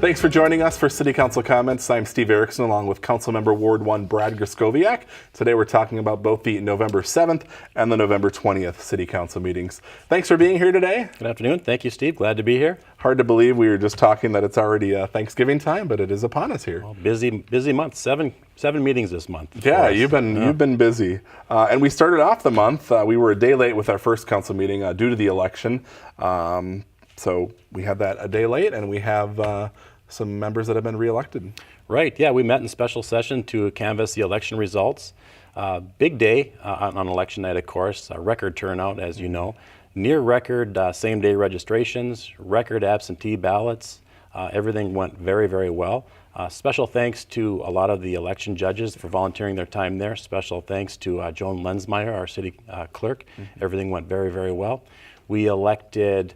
Thanks for joining us for City Council Comments. I'm Steve Ericson along with Councilmember Ward 1 Brad Greskowiak. Today we're talking about both the November 7th and the November 20th City Council meetings. Thanks for being here today. Good afternoon. Thank you, Steve. Glad to be here. Hard to believe we were just talking that it's already Thanksgiving time, but it is upon us here. Well, busy month. Seven meetings this month. Yeah, you've been busy. And we started off the month. We were a day late with our first council meeting due to the election. So we had that a day late, and we have some members that have been reelected. Right. Yeah, we met in special session to canvass the election results. Big day on election night, of course. A record turnout, as you know. Near record same-day registrations, record absentee ballots. Everything went very, very well. Special thanks to a lot of the election judges for volunteering their time there. Special thanks to Joan Lensmeyer, our city clerk. Mm-hmm. Everything went very, very well. We re-elected,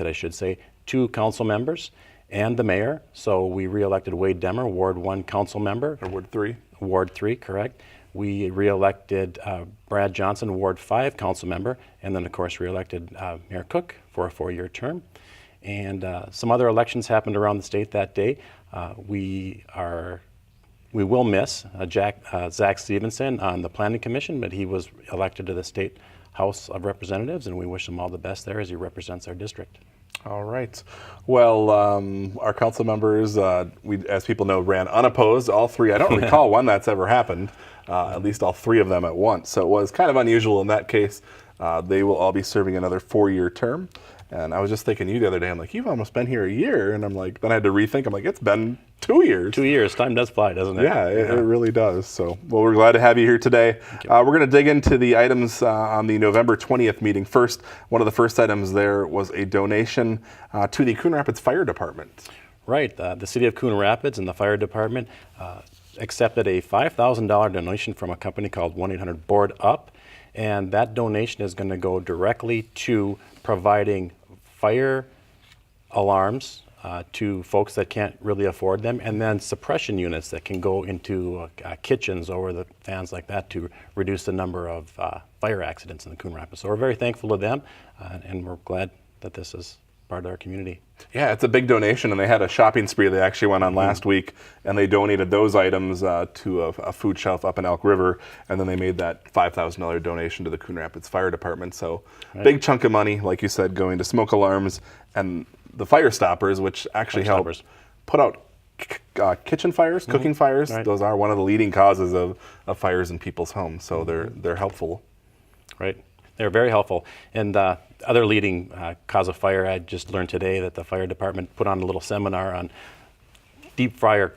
I should say, 2 council members and the mayor. So we re-elected Wade Demmer, Ward 1 council member. Or Ward 3. Ward 3, correct. We re-elected Brad Johnson, Ward 5 council member, and then of course re-elected Mayor Cook for a 4-year term. And some other elections happened around the state that day. We will miss Zach Stevenson on the Planning Commission, but he was elected to the State House of Representatives, and we wish him all the best there as he represents our district. All right. Well, our council members, as people know, ran unopposed, all 3. I don't recall one that's ever happened, at least all 3 of them at once. So it was kind of unusual in that case. They will all be serving another 4-year term. And I was just thinking you the other day, I'm like, you've almost been here a year. And I'm like, then I had to rethink. I'm like, it's been 2 years. 2 years. Time does fly, doesn't it? Yeah, it really does. So, well, we're glad to have you here today. We're going to dig into the items on the November 20th meeting. First, one of the first items there was a donation to the Coon Rapids Fire Department. Right. The city of Coon Rapids and the fire department accepted a $5,000 donation from a company called 1-800-BOARD-UP. And that donation is going to go directly to providing fire alarms to folks that can't really afford them, and then suppression units that can go into kitchens over the fans like that to reduce the number of fire accidents in the Coon Rapids. So we're very thankful to them, and we're glad that this is part of our community. Yeah, it's a big donation, and they had a shopping spree they actually went on last week, and they donated those items to a food shelf up in Elk River, and then they made that $5,000 donation to the Coon Rapids Fire Department. So big chunk of money, like you said, going to smoke alarms and the fire stoppers, which actually help put out kitchen fires, cooking fires. Right. Those are one of the leading causes of fires in people's homes, so they're helpful. Right. They're very helpful. And other leading cause of fire, I just learned today that the fire department put on a little seminar on deep fryer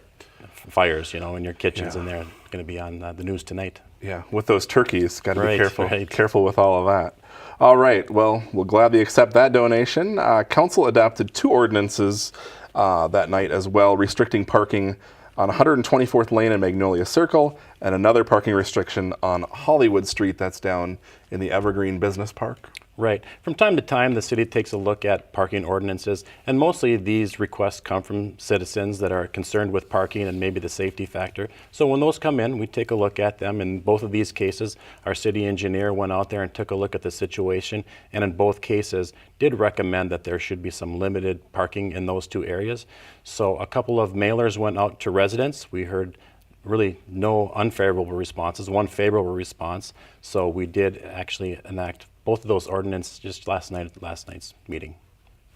fires, in your kitchens, and they're going to be on the news tonight. Yeah, with those turkeys, got to be careful. Careful with all of that. All right, well, we'll gladly accept that donation. Council adopted 2 ordinances that night as well, restricting parking on 124th Lane and Magnolia Circle, and another parking restriction on Hollywood Street, that's down in the Evergreen Business Park. Right. From time to time, the city takes a look at parking ordinances, and mostly these requests come from citizens that are concerned with parking and maybe the safety factor. So when those come in, we take a look at them. In both of these cases, our city engineer went out there and took a look at the situation, and in both cases did recommend that there should be some limited parking in those 2 areas. So a couple of mailers went out to residents. We heard really no unfavorable responses, 1 favorable response. So we did actually enact both of those ordinances just last night's meeting.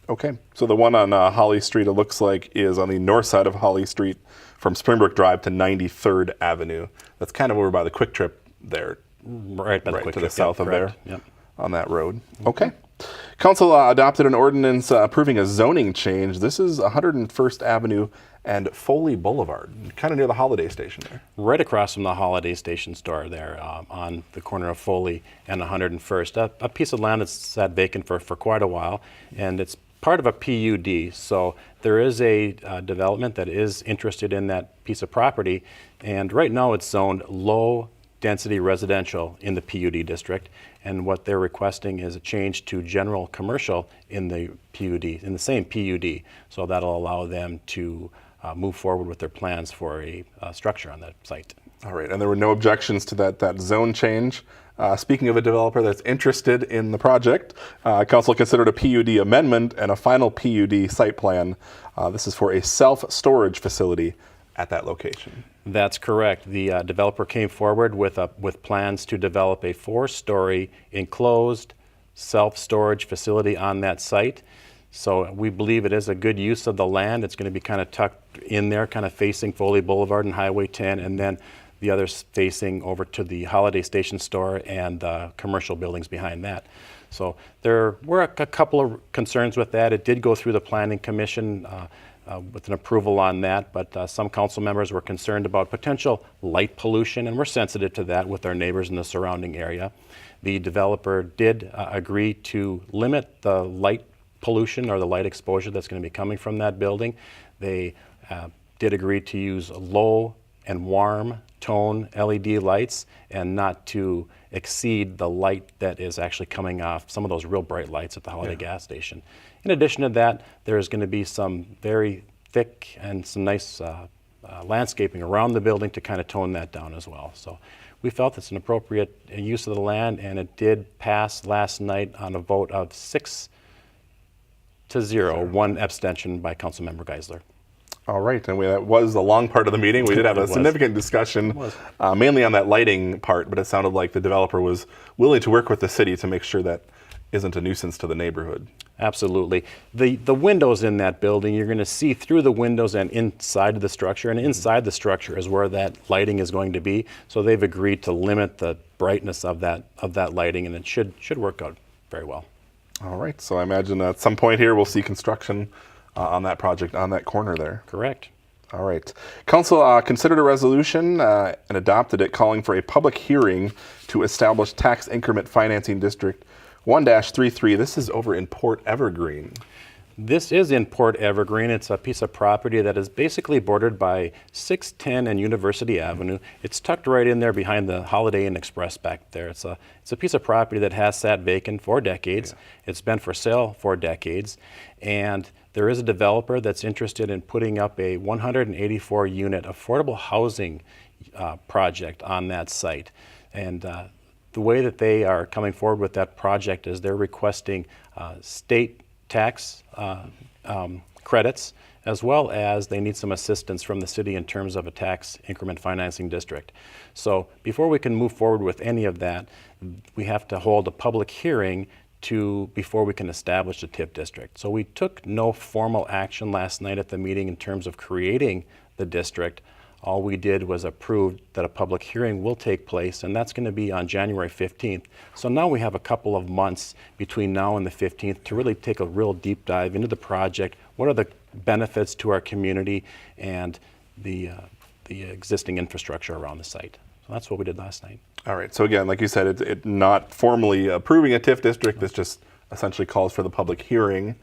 Okay, so the one on Holly Street, it looks like, is on the north side of Holly Street from Springbrook Drive to 93rd Avenue. That's kind of over by the Quick Trip there. Right by the Quick to Trip, the south of correct. there, on that road. Okay. Council adopted an ordinance approving a zoning change. This is 101st Avenue and Foley Boulevard, kind of near the Holiday Station there. Right across from the Holiday Station store there on the corner of Foley and 101st. A piece of land that's sat vacant for quite a while, and it's part of a PUD. So there is a development that is interested in that piece of property, and right now it's zoned low density residential in the PUD district, and what they're requesting is a change to general commercial in the PUD, in the same PUD. So that'll allow them to move forward with their plans for a structure on that site. All right, and there were no objections to that zone change. Speaking of a developer that's interested in the project, council considered a PUD amendment and a final PUD site plan. This is for a self-storage facility at that location. That's correct. The developer came forward with plans to develop a 4-story enclosed self-storage facility on that site. So we believe it is a good use of the land. It's going to be kind of tucked in there, kind of facing Foley Boulevard and Highway 10, and then the others facing over to the Holiday Station store and commercial buildings behind that. So there were a couple of concerns with that. It did go through the Planning Commission with an approval on that, but some council members were concerned about potential light pollution, and we're sensitive to that with our neighbors in the surrounding area. The developer did agree to limit the light pollution or the light exposure that's going to be coming from that building. They did agree to use low and warm tone LED lights and not to exceed the light that is actually coming off some of those real bright lights at the Holiday gas station. In addition to that, there's going to be some very thick and some nice landscaping around the building to kind of tone that down as well. So we felt it's an appropriate use of the land, and it did pass last night on a vote of 6-0, one abstention by Councilmember Geisler. All right, and that was a long part of the meeting. We did have a significant discussion, mainly on that lighting part, but it sounded like the developer was willing to work with the city to make sure that isn't a nuisance to the neighborhood. Absolutely. The windows in that building, you're going to see through the windows and inside of the structure, and inside the structure is where that lighting is going to be. So they've agreed to limit the brightness of that lighting, and it should work out very well. All right, so I imagine at some point here we'll see construction on that project on that corner there. Correct. All right. Council considered a resolution and adopted it calling for a public hearing to establish tax increment financing district 1-33. This is over in Port Evergreen. This is in Port Evergreen. It's a piece of property that is basically bordered by 610 and University Avenue. It's tucked right in there behind the Holiday Inn Express back there. It's a piece of property that has sat vacant for decades. Yeah. It's been for sale for decades. And there is a developer that's interested in putting up a 184-unit affordable housing project on that site. And the way that they are coming forward with that project is they're requesting state tax credits, as well as they need some assistance from the city in terms of a tax increment financing district. So before we can move forward with any of that, we have to hold a public hearing before we can establish a TIF district. So we took no formal action last night at the meeting in terms of creating the district. All we did was approve that a public hearing will take place, and that's going to be on January 15th. So now we have a couple of months between now and the 15th to really take a real deep dive into the project. What are the benefits to our community and the existing infrastructure around the site? So that's what we did last night. All right. So again, like you said, it not formally approving a TIF district. This just essentially calls for the public hearing.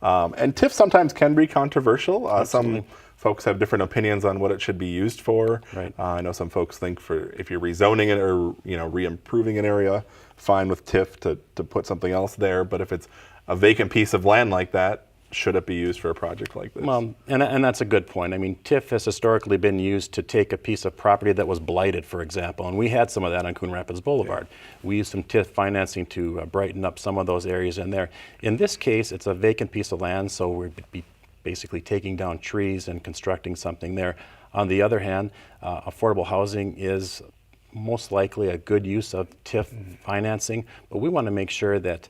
And TIF sometimes can be controversial. Some folks have different opinions on what it should be used for. Right. I know some folks think if you're rezoning it or re-improving an area, fine with TIF to put something else there. But if it's a vacant piece of land like that, should it be used for a project like this? Well, and that's a good point. I mean, TIF has historically been used to take a piece of property that was blighted, for example, and we had some of that on Coon Rapids Boulevard. Yeah. We used some TIF financing to brighten up some of those areas in there. In this case, it's a vacant piece of land, so we'd be basically taking down trees and constructing something there. On the other hand, affordable housing is most likely a good use of TIF financing, but we want to make sure that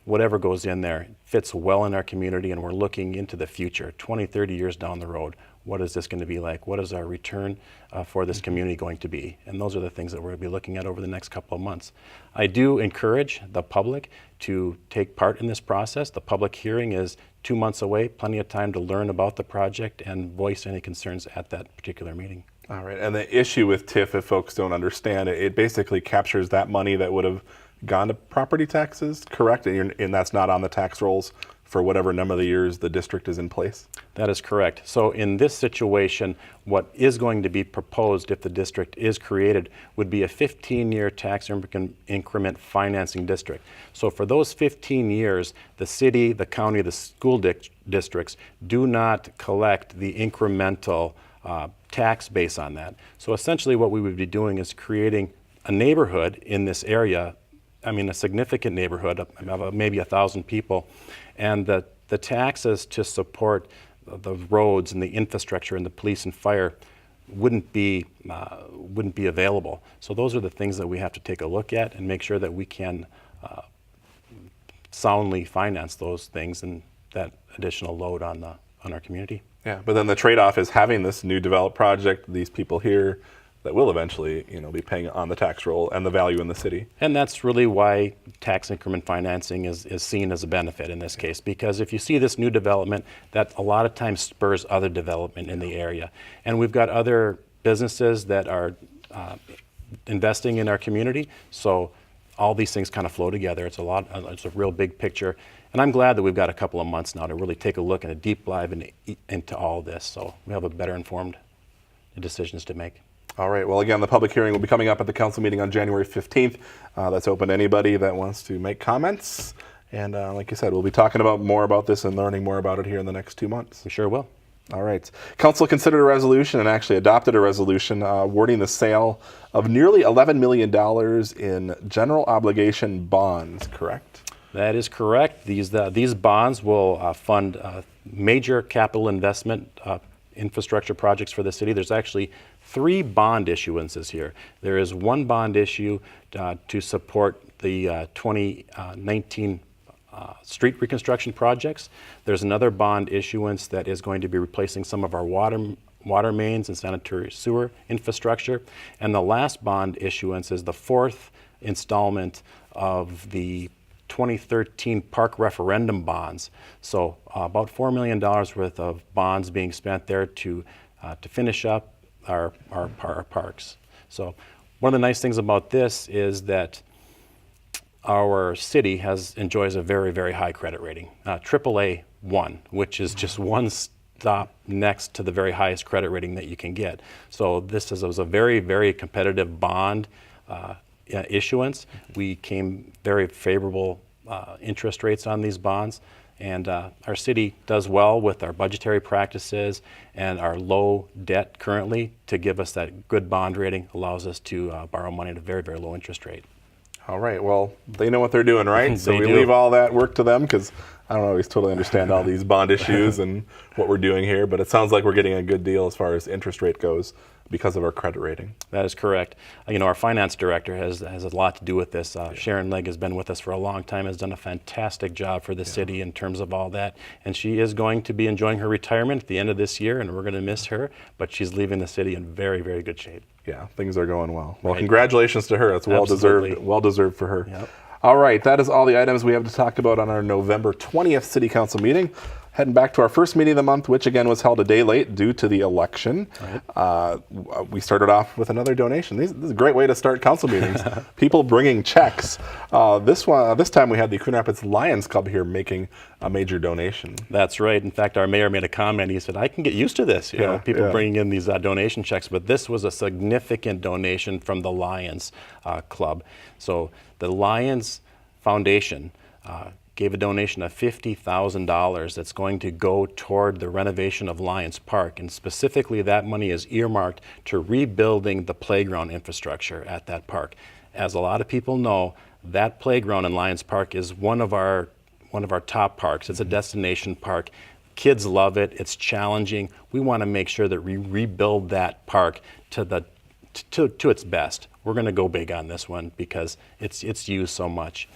whatever goes in there fits well in our community, and we're looking into the future, 20, 30 years down the road. What is this going to be like? What is our return for this community going to be? And those are the things that we're going to be looking at over the next couple of months. I do encourage the public to take part in this process. The public hearing is 2 months away, plenty of time to learn about the project and voice any concerns at that particular meeting. All right, and the issue with TIF, if folks don't understand it, it basically captures that money that would have gone to property taxes, correct? And that's not on the tax rolls for whatever number of the years the district is in place? That is correct. So in this situation, what is going to be proposed if the district is created would be a 15-year tax increment financing district. So for those 15 years, the city, the county, the school districts do not collect the incremental tax base on that. So essentially what we would be doing is creating a neighborhood in this area, I mean a significant neighborhood of maybe 1,000 people, and the taxes to support the roads and the infrastructure and the police and fire wouldn't be available. So those are the things that we have to take a look at and make sure that we can soundly finance those things and that additional load on our community. Yeah, but then the trade-off is having this new developed project, these people here that will eventually, be paying on the tax roll and the value in the city. And that's really why tax increment financing is seen as a benefit in this case, because if you see this new development, that a lot of times spurs other development in the area. And we've got other businesses that are investing in our community, so all these things kind of flow together. It's a real big picture. And I'm glad that we've got a couple of months now to really take a look and a deep dive into all this, so we have a better informed decisions to make. All right. Well, again, the public hearing will be coming up at the council meeting on January 15th. That's open to anybody that wants to make comments. And like you said, we'll be talking about more about this and learning more about it here in the next 2 months. We sure will. All right. Council considered a resolution and actually adopted a resolution awarding the sale of nearly $11 million in general obligation bonds, correct? That is correct. These bonds will fund major capital investment infrastructure projects for the city. There's actually 3 bond issuances here. There is one bond issue to support the 2019 street reconstruction projects. There's another bond issuance that is going to be replacing some of our water mains and sanitary sewer infrastructure. And the last bond issuance is the 4th installment of the 2013 park referendum bonds. So about $4 million worth of bonds being spent there to finish up our parks. So one of the nice things about this is that our city enjoys a very, very high credit rating, AAA 1, which is just one stop next to the very highest credit rating that you can get. So this was a very, very competitive bond issuance. We came very favorable interest rates on these bonds, and our city does well with our budgetary practices and our low debt currently to give us that good bond rating, allows us to borrow money at a very, very low interest rate. All right. Well, they know what they're doing, right? So we do. leave all that work to them because I don't always totally understand all these bond issues and what we're doing here, but it sounds like we're getting a good deal as far as interest rate goes because of our credit rating. That is correct. Our finance director has a lot to do with this. Sharon Legg has been with us for a long time, has done a fantastic job for the city in terms of all that, and she is going to be enjoying her retirement at the end of this year, and we're going to miss her, but she's leaving the city in very, very good shape. Yeah, things are going well. Well, Right. Congratulations to her. That's Absolutely. well deserved for her. Yep. All right, that is all the items we have to talk about on our November 20th City Council meeting. Heading back to our first meeting of the month, which again was held a day late due to the election. Right. We started off with another donation. This is a great way to start council meetings. People bringing checks. This time we had the Coon Rapids Lions Club here making a major donation. That's right. In fact, our mayor made a comment. He said, "I can get used to this, people bringing in these donation checks." But this was a significant donation from the Lions Club. So the Lions Foundation gave a donation of $50,000 that's going to go toward the renovation of Lions Park, and specifically that money is earmarked to rebuilding the playground infrastructure at that park. As a lot of people know, that playground in Lions Park is one of our top parks. It's a destination park. Kids love it. It's challenging. We want to make sure that we rebuild that park to its best. We're going to go big on this one because it's used so much.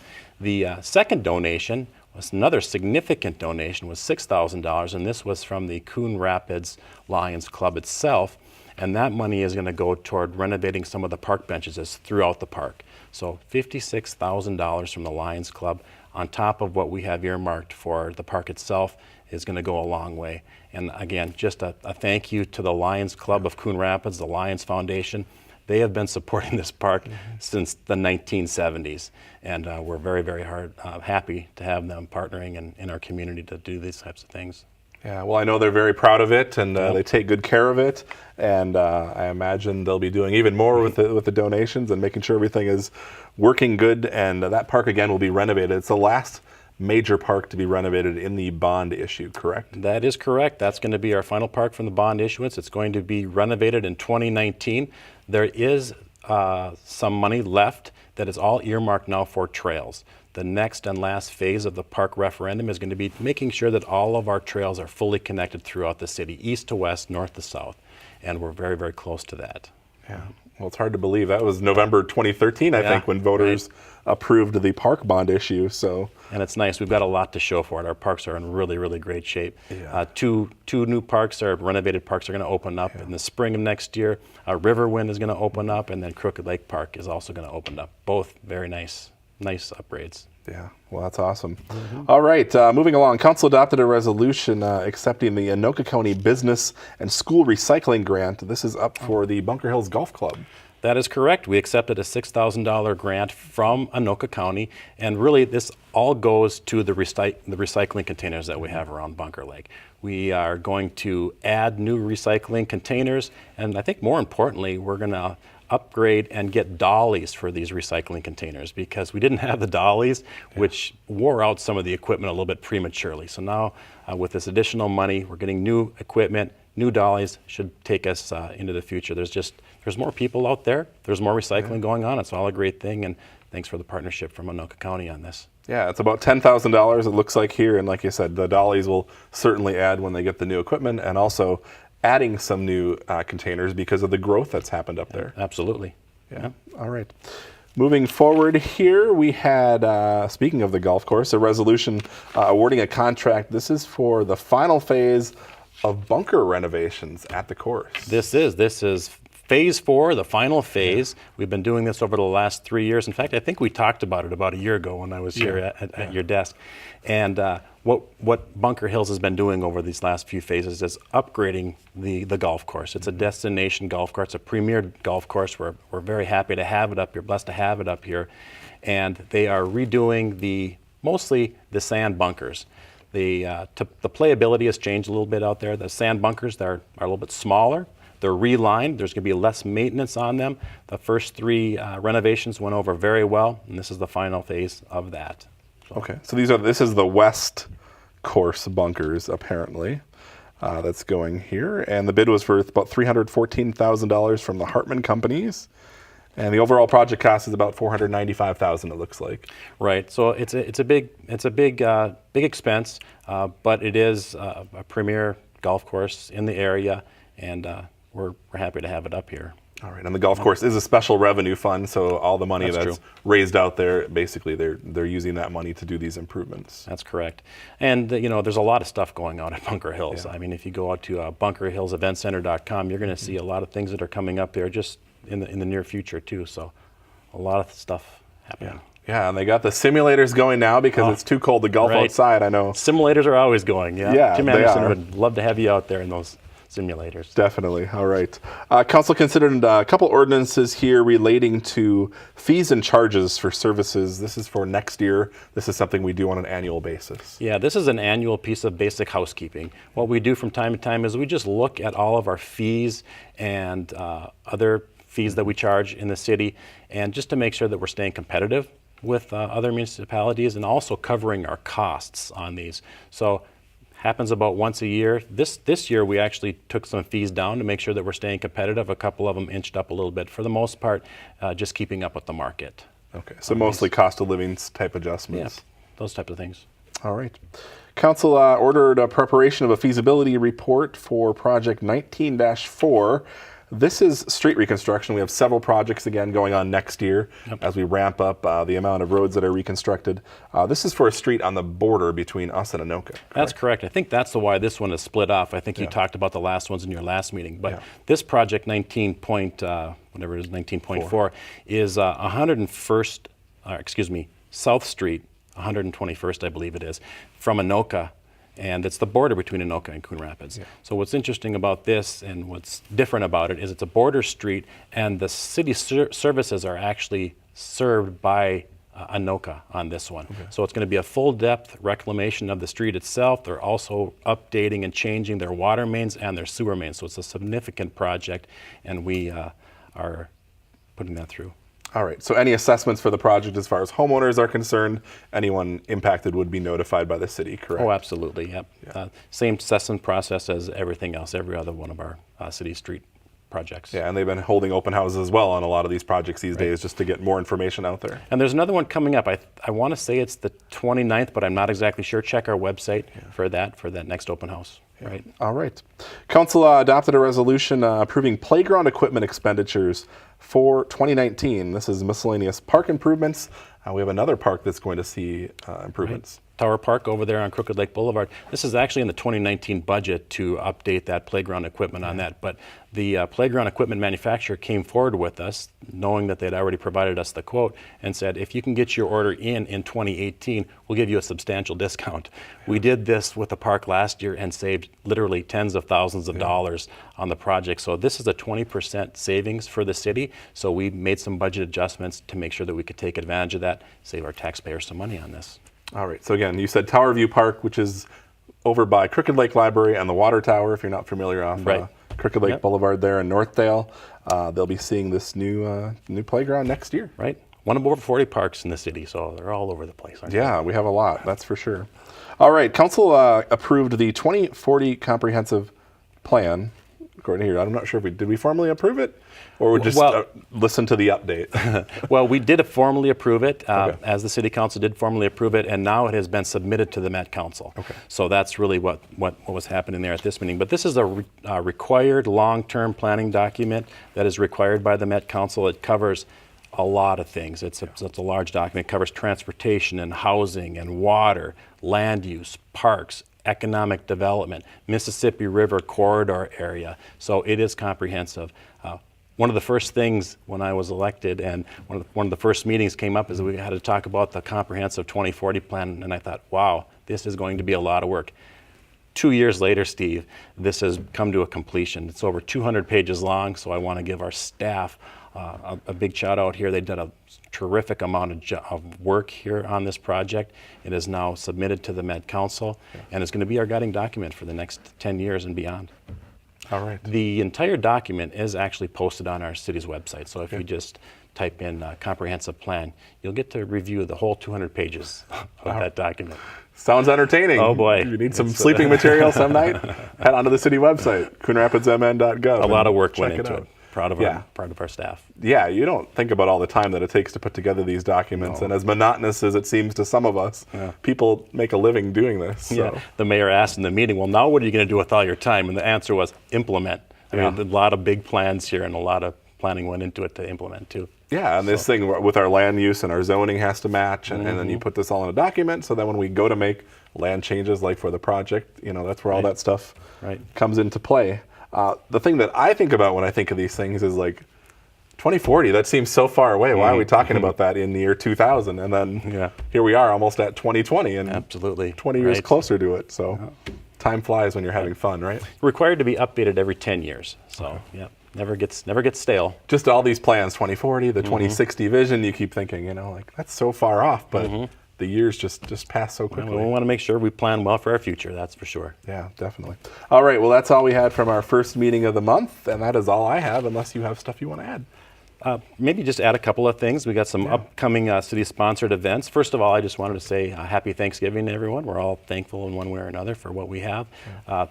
The second donation was another significant donation, was $6,000, and this was from the Coon Rapids Lions Club itself, and that money is going to go toward renovating some of the park benches throughout the park. So $56,000 from the Lions Club on top of what we have earmarked for the park itself is going to go a long way. And again, just a thank you to the Lions Club of Coon Rapids, the Lions Foundation. They have been supporting this park since the 1970s, and we're very, very happy to have them partnering in our community to do these types of things. Yeah, well, I know they're very proud of it, and they take good care of it, and I imagine they'll be doing even more with the donations and making sure everything is working good, and that park, again, will be renovated. It's the last major park to be renovated in the bond issue, correct? That is correct. That's going to be our final park from the bond issuance. It's going to be renovated in 2019. There is some money left that is all earmarked now for trails. The next and last phase of the park referendum is going to be making sure that all of our trails are fully connected throughout the city, east to west, north to south, and we're very, very close to that. Yeah. Well, it's hard to believe. That was November 2013, I think, when voters approved the park bond issue. So, and it's nice. We've got a lot to show for it. Our parks are in really, really great shape. Yeah. Two new parks, or renovated parks, are going to open up in the spring of next year. Riverwind is going to open up, and then Crooked Lake Park is also going to open up. Both very nice upgrades. Yeah, well, that's awesome. All right, moving along. Council adopted a resolution accepting the Anoka County Business and School Recycling Grant. This is up for the Bunker Hills Golf Club. That is correct. We accepted a $6,000 grant from Anoka County, and really this all goes to the recycling containers that we have around Bunker Lake. We are going to add new recycling containers, and I think more importantly, we're going to upgrade and get dollies for these recycling containers, because we didn't have the dollies, which wore out some of the equipment a little bit prematurely. So now with this additional money, we're getting new equipment, new dollies should take us into the future. There's more people out there. There's more recycling going on. It's all a great thing, and thanks for the partnership from Anoka County on this. Yeah, it's about $10,000 it looks like here, and like you said, the dollies will certainly add when they get the new equipment, and also adding some new containers because of the growth that's happened up there. Absolutely. Yeah. All right. Moving forward here, we had, speaking of the golf course, a resolution awarding a contract. This is for the final phase of bunker renovations at the course. This is phase 4, the final phase. We've been doing this over the last 3 years. In fact, I think we talked about it about a year ago when I was here at your desk. And what Bunker Hills has been doing over these last few phases is upgrading the golf course. It's a destination golf course, a premier golf course. We're very happy to have it up here, blessed to have it up here. And they are redoing mostly the sand bunkers. The playability has changed a little bit out there. The sand bunkers are a little bit smaller. They're relined. There's going to be less maintenance on them. The first 3 renovations went over very well, and this is the final phase of that. Okay, so this is the west course bunkers, apparently, that's going here. And the bid was for about $314,000 from the Hartman companies. And the overall project cost is about $495,000, it looks like. Right. So it's a big expense, but it is a premier golf course in the area, and we're happy to have it up here. All right, and the golf course is a special revenue fund, so all the money that's raised out there, basically they're using that money to do these improvements. That's correct. And there's a lot of stuff going on at Bunker Hills. I mean, if you go out to bunkerhillseventcenter.com, you're going to see a lot of things that are coming up there just in the near future too. So a lot of stuff happening. Yeah, and they got the simulators going now because it's too cold to golf outside, I know. Simulators are always going, Yeah, Jim Anderson would love to have you out there in those simulators. Definitely. All right. Council considered a couple ordinances here relating to fees and charges for services. This is for next year. This is something we do on an annual basis. Yeah, this is an annual piece of basic housekeeping. What we do from time to time is we just look at all of our fees and other fees that we charge in the city, and just to make sure that we're staying competitive with other municipalities and also covering our costs on these. So happens about once a year. This year we actually took some fees down to make sure that we're staying competitive. A couple of them inched up a little bit. For the most part, just keeping up with the market. Okay, so mostly cost of living type adjustments. Yeah, those types of things. All right. Council ordered a preparation of a feasibility report for project 19-4. This is street reconstruction. We have several projects again going on next year as we ramp up the amount of roads that are reconstructed. This is for a street on the border between us and Anoka. Correct? That's correct. I think that's why this one is split off. I think you talked about the last ones in your last meeting. But this project 19.4 is 101st, South Street, 121st, I believe it is, from Anoka. And it's the border between Anoka and Coon Rapids. So what's interesting about this and what's different about it is it's a border street, and the city services are actually served by Anoka on this one. So it's going to be a full-depth reclamation of the street itself. They're also updating and changing their water mains and their sewer mains. So it's a significant project, and we are putting that through. All right. So any assessments for the project as far as homeowners are concerned, anyone impacted would be notified by the city, correct? Oh, absolutely, yep. Same assessment process as everything else, every other one of our city street projects. Yeah, and they've been holding open houses as well on a lot of these projects these days just to get more information out there. And there's another one coming up. I want to say it's the 29th, but I'm not exactly sure. Check our website for that next open house. Yeah. Right. All right. Council adopted a resolution approving playground equipment expenditures for 2019. This is miscellaneous park improvements. We have another park that's going to see improvements. Right. Tower Park over there on Crooked Lake Boulevard. This is actually in the 2019 budget to update that playground equipment on that. But the playground equipment manufacturer came forward with us, knowing that they'd already provided us the quote, and said, if you can get your order in 2018, we'll give you a substantial discount. We did this with the park last year and saved literally tens of thousands of dollars on the project. So this is a 20% savings for the city. So we made some budget adjustments to make sure that we could take advantage of that, save our taxpayers some money on this. All right. So again, you said Tower View Park, which is over by Crooked Lake Library and the Water Tower, if you're not familiar, off Crooked Lake Boulevard there in Northdale. They'll be seeing this new playground next year. Right. One of over 40 parks in the city, so they're all over the place, aren't they? Yeah, we have a lot, that's for sure. All right. Council approved the 2040 Comprehensive Plan. According to here, I'm not sure if did we formally approve it, or we just listen to the update? Well, we did formally approve it, as the City Council did formally approve it, and now it has been submitted to the Met Council. Okay. So that's really what was happening there at this meeting. But this is a required long-term planning document that is required by the Met Council. It covers a lot of things. It's a large document. It covers transportation and housing and water, land use, parks, economic development, Mississippi River corridor area. So it is comprehensive. One of the first things when I was elected, and one of the first meetings came up, is we had to talk about the comprehensive 2040 plan, and I thought, wow, this is going to be a lot of work. 2 years later, Steve, this has come to a completion. It's over 200 pages long, so I want to give our staff a big shout out here. They did a terrific amount of work here on this project. It is now submitted to the Met Council, and it's going to be our guiding document for the next 10 years and beyond. All right. The entire document is actually posted on our city's website, so if you just type in comprehensive plan, you'll get to review the whole 200 pages of that document. Sounds entertaining. Oh boy. If you need some sleeping material some night, head onto the city website, coonrapidsmn.gov. A lot of work went into it. Proud of our staff. Yeah, you don't think about all the time that it takes to put together these documents, and as monotonous as it seems to some of us, people make a living doing this. So. Yeah. The mayor asked in the meeting, well, now what are you going to do with all your time? And the answer was implement. I mean, a lot of big plans here, and a lot of planning went into it to implement too. Yeah, and this thing with our land use and our zoning has to match, and then you put this all in a document, so then when we go to make land changes, like for the project, that's where all that stuff comes into play. The thing that I think about when I think of these things is like 2040, that seems so far away. Why are we talking about that in the year 2000? And then here we are almost at 2020 and absolutely 20 years closer to it. So time flies when you're having fun, right? Required to be updated every 10 years. So never gets stale. Just all these plans, 2040, the 2060 vision, you keep thinking, like that's so far off, but the years just pass so quickly. We want to make sure we plan well for our future, that's for sure. Yeah, definitely. All right, well, that's all we had from our first meeting of the month, and that is all I have, unless you have stuff you want to add. Maybe just add a couple of things. We got some upcoming city-sponsored events. First of all, I just wanted to say happy Thanksgiving to everyone. We're all thankful in one way or another for what we have.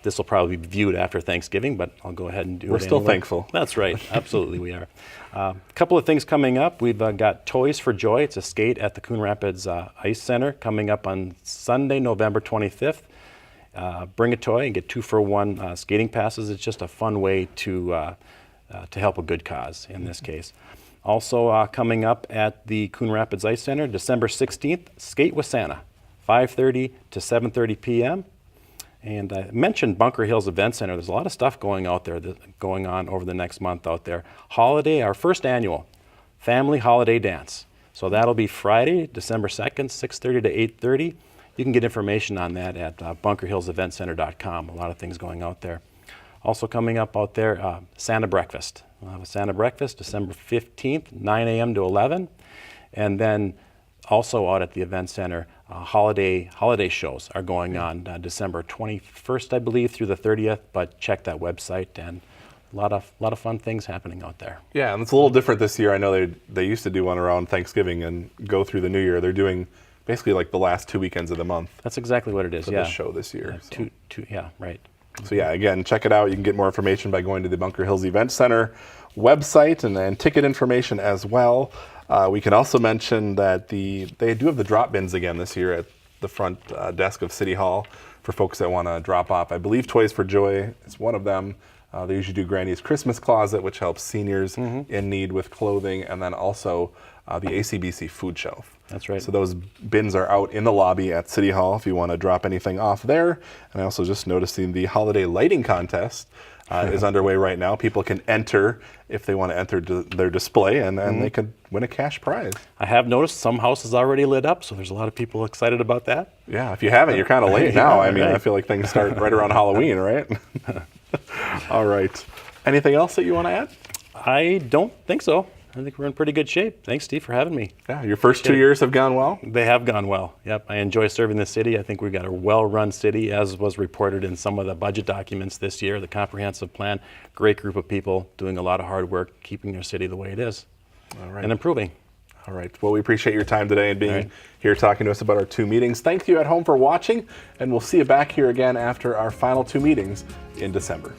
This will probably be viewed after Thanksgiving, but I'll go ahead and do it anyway. We're still thankful. That's right. Absolutely, we are. A couple of things coming up. We've got Toys for Joy. It's a skate at the Coon Rapids Ice Center coming up on Sunday, November 25th. Bring a toy and get 2-for-1 skating passes. It's just a fun way to help a good cause in this case. Also coming up at the Coon Rapids Ice Center, December 16th, Skate with Santa, 5:30 to 7:30 p.m. And I mentioned Bunker Hills Event Center. There's a lot of stuff going on over the next month out there. Holiday, our first annual Family Holiday Dance. So that'll be Friday, December 2nd, 6:30 to 8:30. You can get information on that at bunkerhillseventcenter.com. A lot of things going out there. Also coming up out there, Santa Breakfast. We'll have a Santa Breakfast December 15th, 9 a.m. to 11. And then also out at the Event Center, holiday shows are going on December 21st, I believe, through the 30th. But check that website and A lot of fun things happening out there. Yeah, and it's a little different this year. I know they used to do one around Thanksgiving and go through the New Year. They're doing basically like the last 2 weekends of the month That's exactly what it is. for Yeah. this show this year. So. Yeah, right. So yeah, again, check it out. You can get more information by going to the Bunker Hills Event Center website and ticket information as well. We can also mention that they do have the drop bins again this year at the front desk of City Hall for folks that want to drop off. I believe Toys for Joy is one of them. They usually do Granny's Christmas Closet, which helps seniors in need with clothing, and then also the ACBC food shelf. That's right. So those bins are out in the lobby at City Hall if you want to drop anything off there. And I also just noticing the holiday lighting contest is underway right now. People can enter if they want to enter their display, and they can win a cash prize. I have noticed some houses already lit up, so there's a lot of people excited about that. Yeah, if you haven't, you're kind of late now. I mean, right. I feel like things start right around Halloween, right? All right. Anything else that you want to add? I don't think so. I think we're in pretty good shape. Thanks, Steve, for having me. Yeah, your first 2 years have gone well? They have gone well. Yep, I enjoy serving the city. I think we've got a well-run city, as was reported in some of the budget documents this year, the comprehensive plan. Great group of people doing a lot of hard work, keeping their city the way it is, All right. and improving. All right. Well, we appreciate your time today and being right. here talking to us about our 2 meetings. Thank you at home for watching, and we'll see you back here again after our final 2 meetings in December.